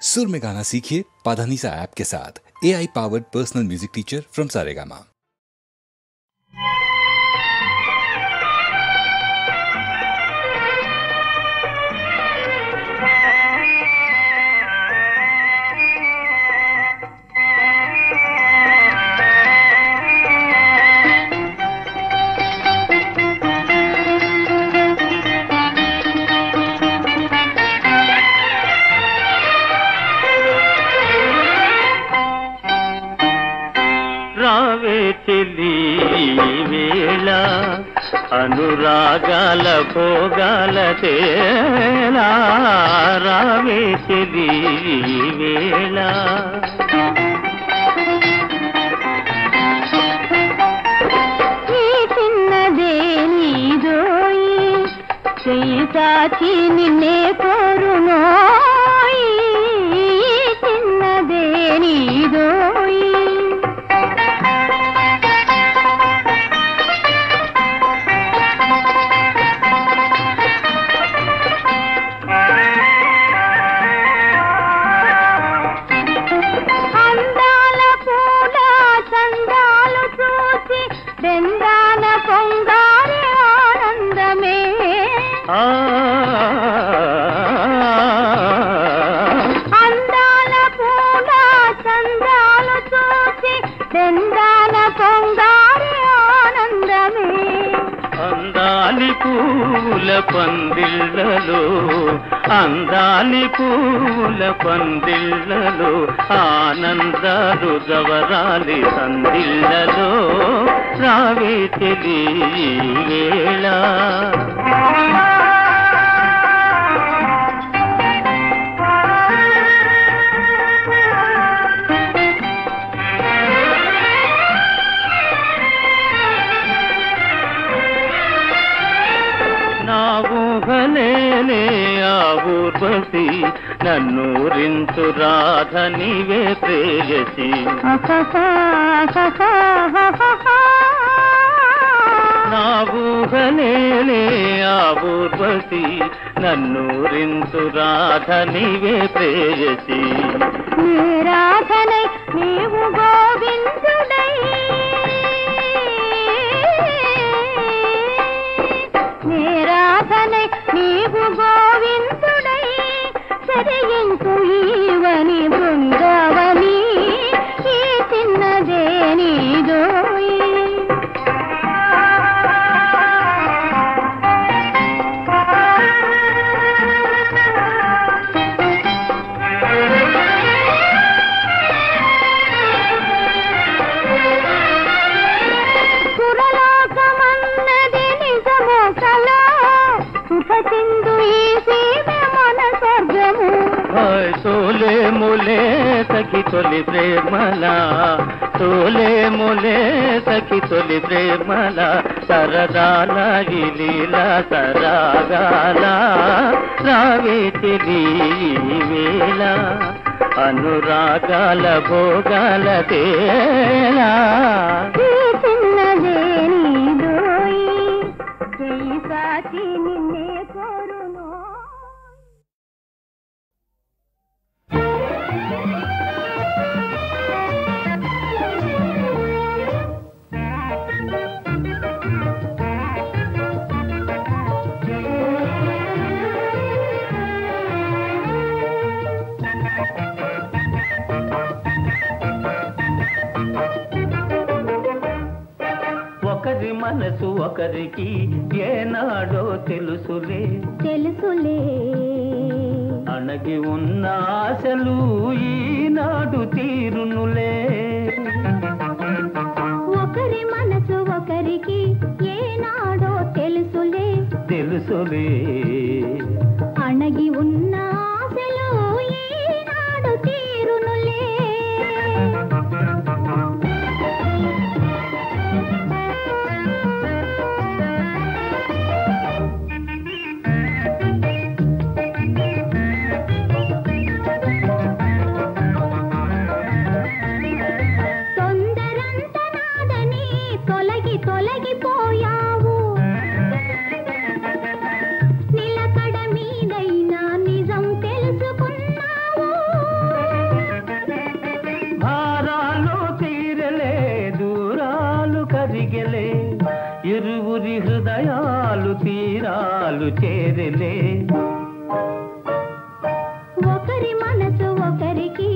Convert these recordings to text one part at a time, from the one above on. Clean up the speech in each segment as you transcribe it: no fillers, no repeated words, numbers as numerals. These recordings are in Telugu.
सुर में गाना सीखिए पाधानीसा ऐप के साथ। AI powered personal music teacher from Saregama. రావే చెలి వేళ అనురాగాల భోగాల తేలా రావే చెలి వేళ చిన్నదే నీదోయి చేతాచి నిన్నే కోరునోయి చిన్నదే నీదోయి అందాల పూల చందాలు చూసి బృందాన పొంగారి ఆనందమే అందాలి పూల పందిళ్ళలో అందాలి పూల పందిళ్ళలో ఆనందాలు జవరాలి సందిళ్ళలో రావే చెలి వేళ ఊహలేనే ఆ ఊర్వశి నన్నూరించు రాధ నీవే ప్రేయసి నా ఊహలేనే ఆ ఊర్వశి నన్నూరించు రాధ నీవే ప్రేయసి రాధనై నీవు గోవిందుడై రాధనై నీవు గోవిందుడై సరియించు ఈవని బృందావని ఈ చిన్నదే నీదోయి తోలే ములే సఖి తొలి ప్రేమల తోలే ములే సఖి తొలి ప్రేమల సరదాల లీల సరాగాల రావే చెలి వేళ అనురాగాల భోగాల తేలా చిన్నదే నీదోయి చేయి సాచి నిన్నే కోరును ఒకరి మనసు ఒకరికి ఏనాడో తెలుసులే తెలుసులే అణగి ఉన్న ఆశలు ఈనాడు తీరునులే ఒకరి మనసు ఒకరికి ఏనాడో తెలుసులే తెలుసులే అణగి ఉన్న ఆశలు ఈనాడు తీరునులే తొందరంత నాదని తొలగిపోయావు నిలకడ మీదైనా నిజం పాలు చేరలే. ఒకరి మనసు ఒకరికి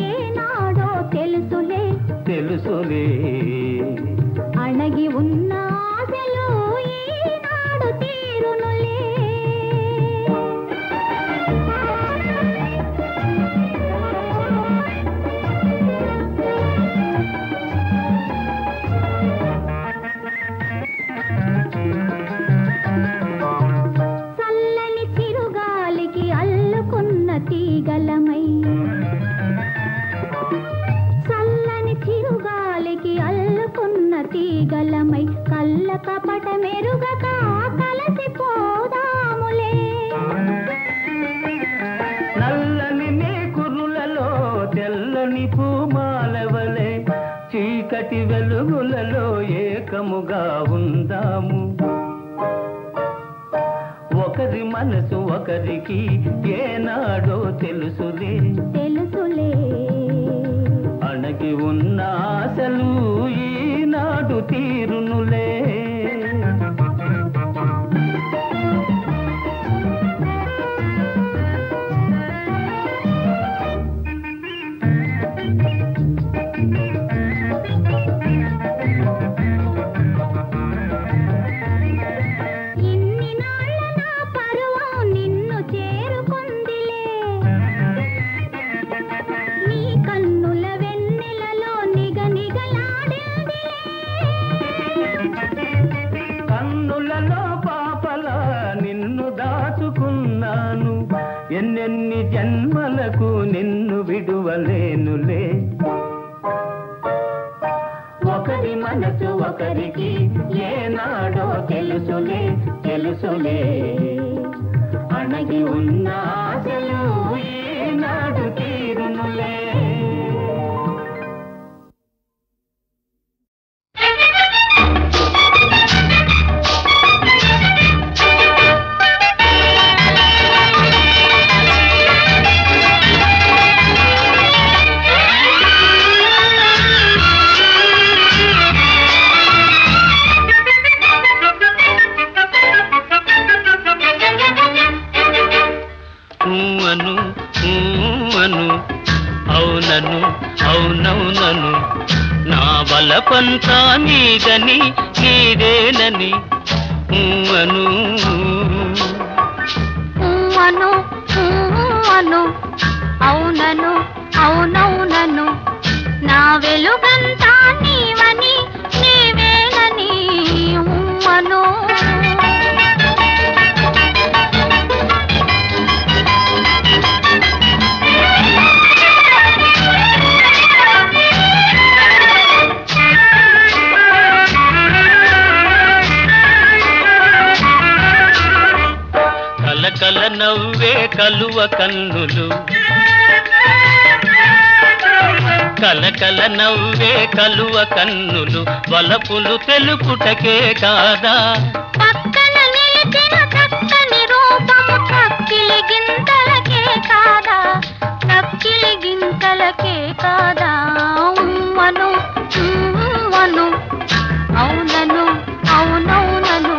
ఏనాడో తెలుసులే తెలుసులే. అణగి ఉన్న ఆశలు ఈనాడు తీరునులే. చల్లని చిరుగాలికి అల్లుకున్న తీగలమై, చల్లని చిరుగాలికి అల్లుకున్న తీగలమై కళ్ళ కపట మెరుగక కలసిపోదాములే. నల్లని మేకురులలో తెల్లని పూమాలవలే చీకటి వెలుగులలో ఏకముగా ఉందాము. ఒకరి మనసు ఒకరికి ఏనాడో తెలుసులే తెలుసులే. అణగి ఉన్న ఆశలు ఈనాడు తీరునులే. ఇన్ని నాళ్ళ నా పరువం నిన్ను చేరుకుందిలే. నీ కన్నుల వెన్నెలలో నిగనిగలాడిందిలే. కన్నులలో పాపలా నిన్ను దాచుకున్నాను. ఎన్నెన్ని జన్మలకు నిన్ను విడువలేనులే. ఒకరి మనసు ఒకరికి ఏనాడో తెలుసులే తెలుసులే. అణగి ఉన్న ఆశలు ఈనాడు తీరునులే. అవునను అవునవునను నా బలపంతా నీదని నీదేనని అను అను అను అవునను అవునవునను నా వెలుగంతా నీవని నీవేనని అను. కల నవ్వే కలువ కన్నులు కలకల నవ్వే కలువ కన్నులు వలపులు తెలుపుటకే కాదా. పక్కన నిలిచిన చక్కని రూపము కక్కిలి గింతలకే కాదా. కక్కిలి గింతలకే కాదా. అను అను అవునను అవునవునను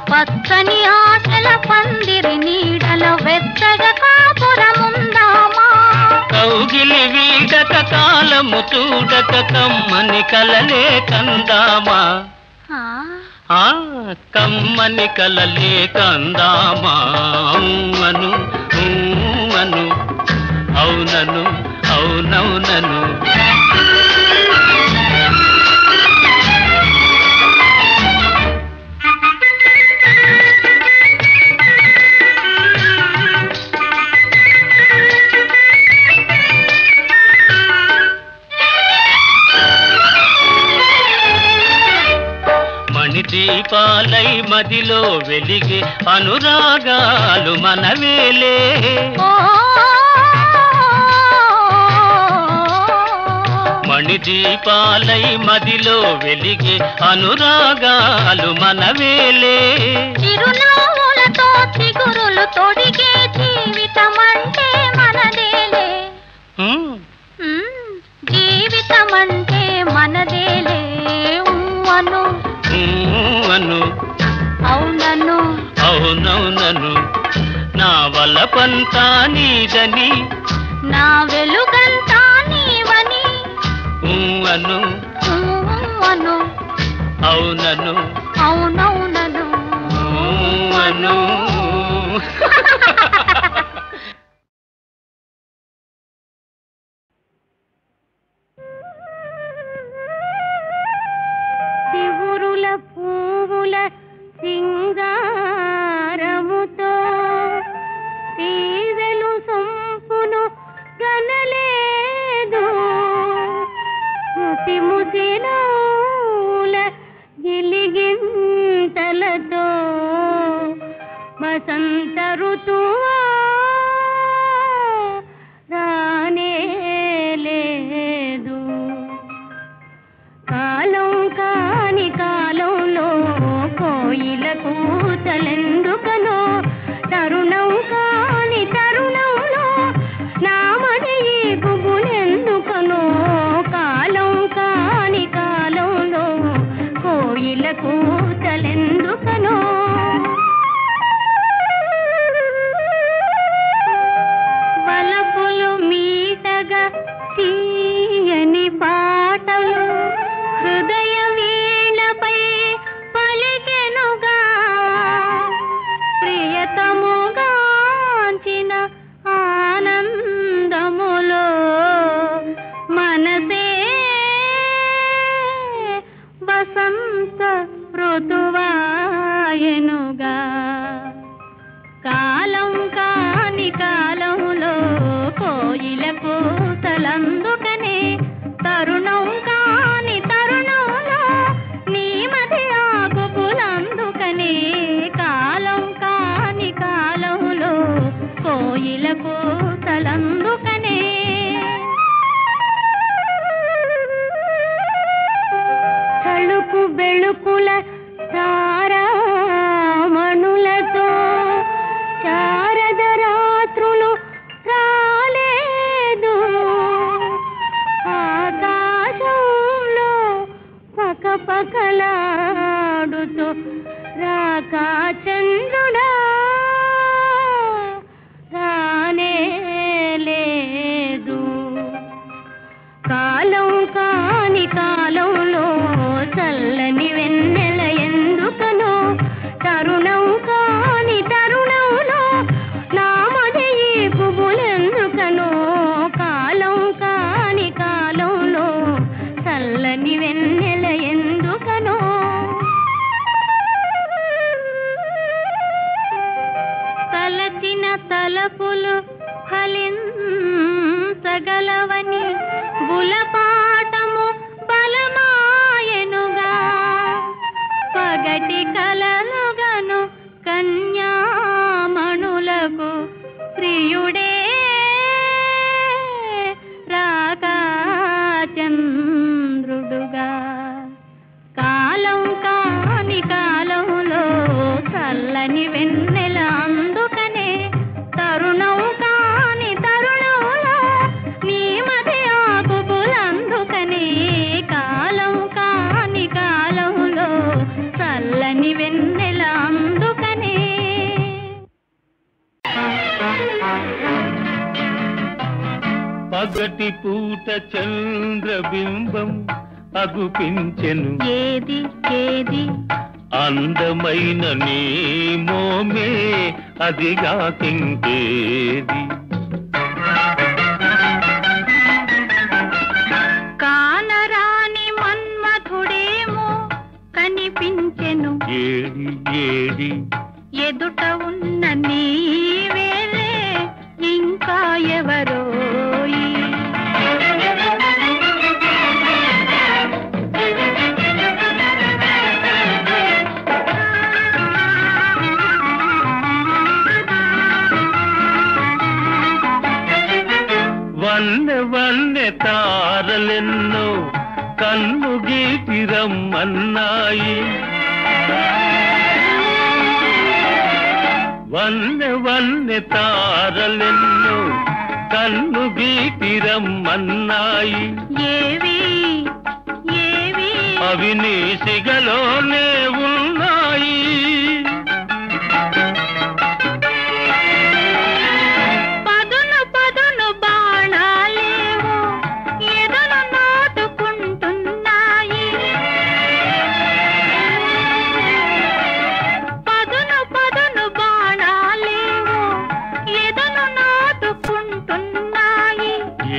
పచ్చని ఆశల పందిరి నీడల వెచ్చగా కాపురముందామా. కౌగిలి వీడక కాలము చూడక కమ్మని కలలే కందామా. కమ్మని కలలే కందామా. అను అను అవునను అవునవునను దీపాలై మదిలో వెలిగే అనురాగాలు మనవేలే. మణిదీపాలై మదిలో వెలిగే అనురాగాలు మనవేలే. చిరునవ్వులతో చిగురులు తొడిగే జీవితం అంటే మనదేలే. జీవితం అంటే మనదేలే. అను అను అవునను అవునవునను నా వల్లపంతా నీదని నా వెలుగంతా నీవని అను అను అవునను అవునవునను అను. శివురుల పువ్వుల సింగారముతో తీవెలు సొంపును కనలేదు. ముసి ముసినూల గిలిగింతలతో వసంత ఋతువా రానే లేదు. కాలం కాని కాలంలో కోయిల కూతలెందుకనో, తరుణం కాని తరుణంలో నామని గుబులెందుకనో. కాలం కాని కాలంలో కోయిల కూతలెందుకనో. వలపులు మీటగా తీయని పాటలు హృదయ వీణపై పలికెనుగా. ప్రియతముగాంచిన ఆనందములో మనసే వసంత ఋతువాయనుగా. కాలం కాని కాలంలో కోయిల కూతలందుకనే, తరుణం కాని తరుణంలో నీ మధ్య ఆకుపులందుకనే. కాలం కాని కాలంలో కోయిల కూతలందుకనే. తళుకు బెళుకుల తారామణులతో శారద రాత్రులు రాలేదు. ఆకాశంలో పకపకలాడుతూ రాకా చంద్రుడా రానే లేదు. కాలం కాని కాలంలో చల్లని వెన్నెల ఎందుకనో, తరుణం కాని తరుణంలో నామది పువ్వులెందుకనో. కాలం కాని కాలంలో చల్లని వెన్నెల ఎందుకనో. తలచిన తలపులు ఫలించగలవని బులపాటము బలమాయనుగా. పగటి కలలుగను కన్యామణులకు ప్రియుడే రాకా చంద్రుడుగా. కాలం కాని కాలంలో చల్లని వెన్నెల అందుకనే, తరుణం కాని తరుణంలో నీ మధ్య ఆకుపులందుకనే. కాలం కాని కాలంలో చల్లని వెన్నెల అందుకనే. పగటి పూట చంద్రబింబం అగుపించెను ఏది ఏది అందమైన నీ మోమే అదిగాకింకేది. కానరాని మన్మథుడేమో కనిపించెను ఏడి ఏడి ఎదుట ఉన్న నీవేలే ఇంకా ఎవరోయి. వన్నె వన్నె తారలెన్నో తారలెన్నో కన్ను గీటి రమ్మన్నాయి. వన్నె వన్నె తారలెన్నో కన్ను గీటి రమ్మన్నాయి. ఏవి ఏవి అవి నీ సిగలోనే ఉన్నాయి. పదును పదును బాణాలేవో ఎదను నాటుకుంటున్నాయి. పదును పదును బాణాలేవో ఎదను నాటుకుంటున్నాయి.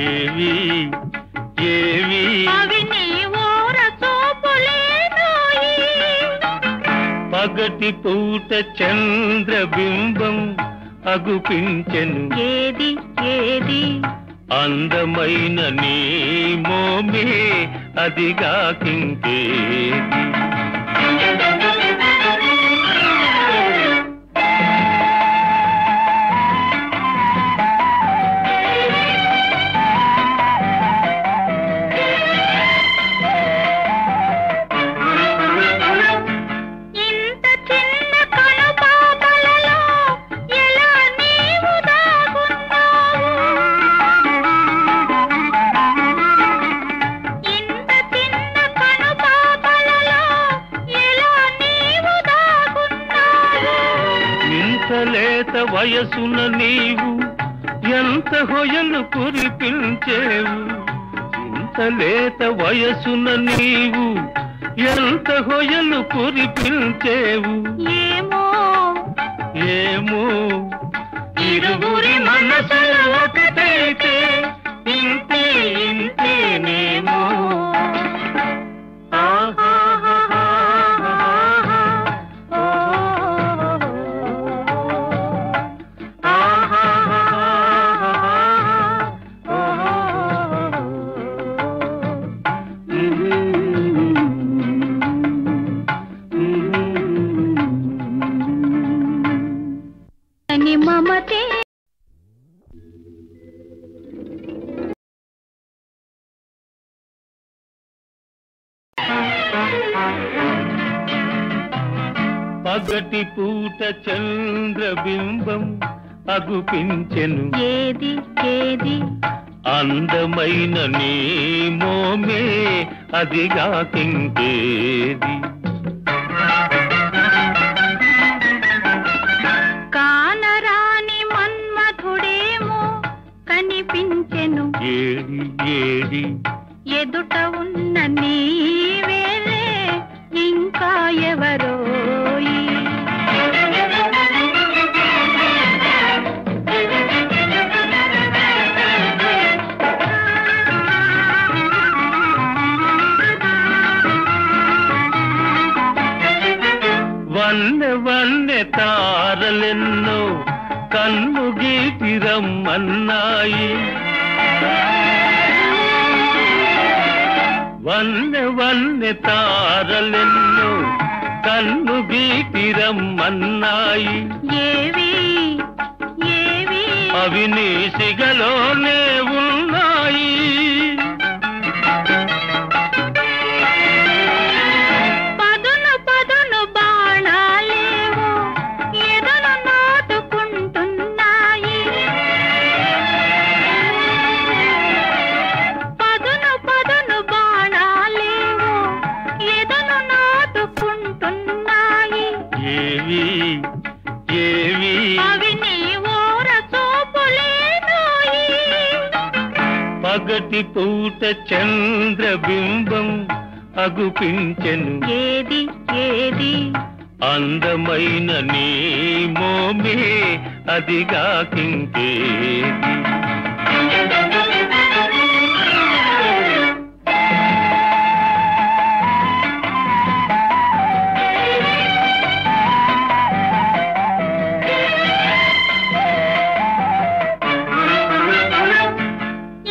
ఏవి ఏవి అవి నీ ఓర చూపులేనోయి. పగటి పూట చంద్రబింబం అగుపించెను. ఏది ఏది అందమైన నీ మోమే అదిగా కింకేది. ఇంత చిన్న కనుపాపలలో ఎలా నీవు దాగున్నావు. ఇంత చిన్న కనుపాపలలో ఎలా నీవు దాగున్నావు. ఇంత లేత వయసున నీవు ఎంత హొయలు కురిపించేవు. ఇంత లేత వయసున నీవు ఎంత హొయలు కురిపించేవు. ఏమో ఏమో ఇరువురి మనసులు ఒకటైతే ఇంతే ఇంతేనేమో. అని మమతే పగటి పూట చంద్రబింబం అగుపించెను. ఏది ఏది అందమైన నీ మోమే అదిగా కింకేది. కానరాని మన్మథుడేమో కనిపించెను. ఏడి ఏడి ఎదుట ఉన్న నీవేలే ఇంకా ఎవరోయి. వన్నె వన్నె తారలెన్నో కన్ను గీటి రమ్మన్నాయి. వన్నె వన్నె తారలెన్నో కన్ను గీటి రమ్మన్నాయి. ఏవి ఏవి అవి నీ సిగలోనే ఉన్నాయి. పదును పదును బాణాలేవో ఎదను నాటుకుంటున్నాయి. పదును పదును బాణాలేవో ఎదను నాటుకుంటున్నాయి. ఏవి ఏవి అవి నీ ఓర చూపులేనోయి. పగటి పూట చంద్రబింబం అగుపించెను. ఏది ఏది అందమైన నీ మోమే అదిగా కింకేది.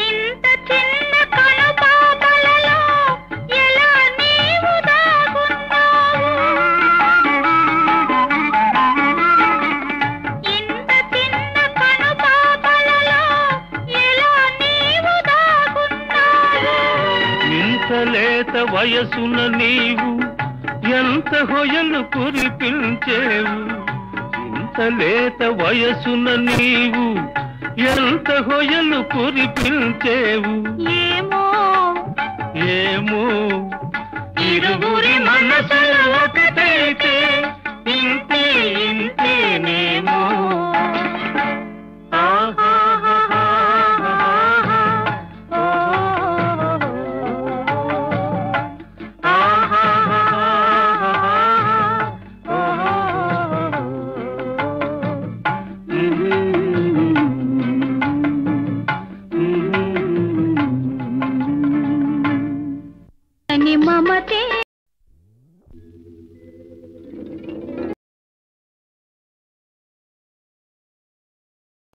ఇంత చిన్న కనుపాపలలో ఎలా నీవు దాగున్నావు. ఇంత చిన్న కనుపాపలలో ఇంత లేత వయసున నీవు ఎంత హొయలు కురిపించేవు, ఇంత లేత వయసున నీవు ఎంత హొయలు కురిపించేవు. ఏమో ఏమో ఇరువురి మనసులు ఒకటైతే ఇంతే ఇంతేనేమో. మమతే